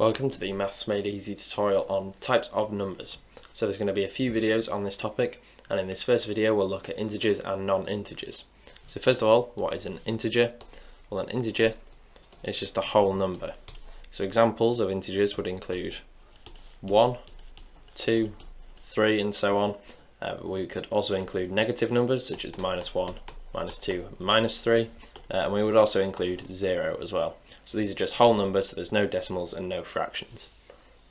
Welcome to the Maths Made Easy tutorial on types of numbers. So there's going to be a few videos on this topic, and in this first video we'll look at integers and non-integers. So first of all, what is an integer? Well, an integer is just a whole number. So examples of integers would include 1, 2, 3 and so on. We could also include negative numbers such as -1, -2, -3, and we would also include 0 as well. So these are just whole numbers, so there's no decimals and no fractions.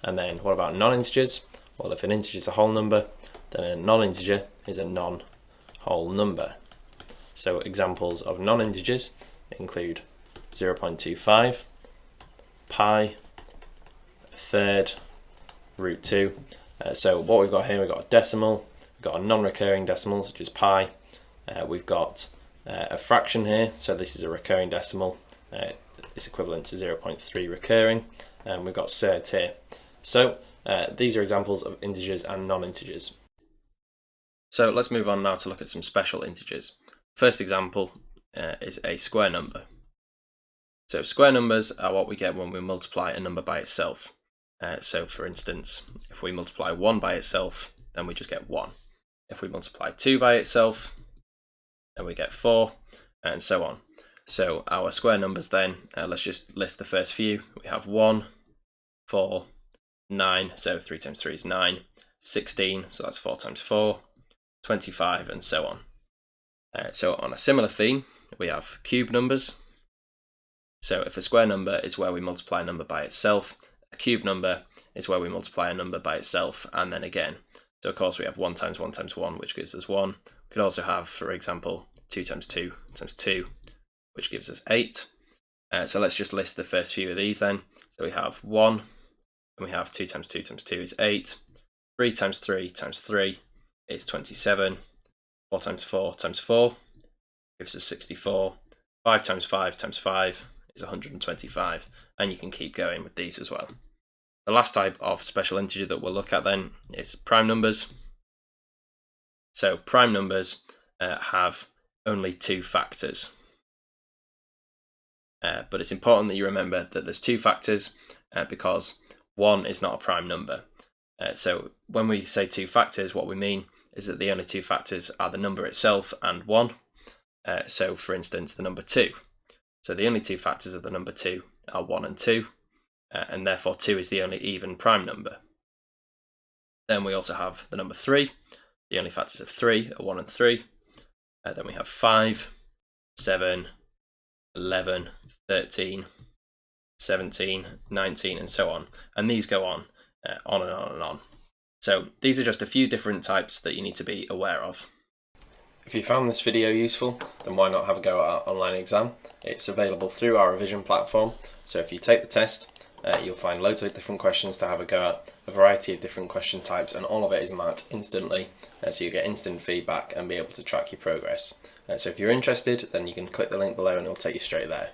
And then what about non-integers? Well, if an integer is a whole number, then a non-integer is a non-whole number. So examples of non-integers include 0.25, pi, a third, √2. So what we've got here, we've got a decimal, we've got a non-recurring decimal such as pi, we've got a fraction here, so this is a recurring decimal. It's equivalent to 0.3 recurring, and we've got surds here. So these are examples of integers and non-integers. So let's move on now to look at some special integers. First example is a square number. So square numbers are what we get when we multiply a number by itself. So for instance, if we multiply 1 by itself, then we just get 1. If we multiply 2 by itself, then we get 4, and so on. So our square numbers then, let's just list the first few. We have 1, 4, 9, so 3 times 3 is 9, 16, so that's 4 times 4, 25, and so on. So on a similar theme, we have cube numbers. So if a square number is where we multiply a number by itself, a cube number is where we multiply a number by itself, and then again. So of course we have 1 times 1 times 1, which gives us 1. We could also have, for example, 2 times 2 times 2, which gives us 8. So let's just list the first few of these then. So we have 1, and we have 2 times 2 times 2 is 8, 3 times 3 times 3 is 27, 4 times 4 times 4 gives us 64, 5 times 5 times 5 is 125, and you can keep going with these as well. The last type of special integer that we'll look at then is prime numbers. So prime numbers have only 2 factors. But it's important that you remember that there's 2 factors because 1 is not a prime number. So when we say 2 factors, what we mean is that the only 2 factors are the number itself and 1. So for instance, the number 2. So the only 2 factors of the number 2 are 1 and 2, and therefore 2 is the only even prime number. Then we also have the number 3. The only factors of 3 are 1 and 3. Then we have 5, 7, 11, 13, 17, 19, and so on. And these go on and on and on. So these are just a few different types that you need to be aware of. If you found this video useful, then why not have a go at our online exam? It's available through our revision platform. So if you take the test, you'll find loads of different questions to have a go at, a variety of different question types, and all of it is marked instantly, so you get instant feedback and be able to track your progress. So if you're interested, then you can click the link below and it'll take you straight there.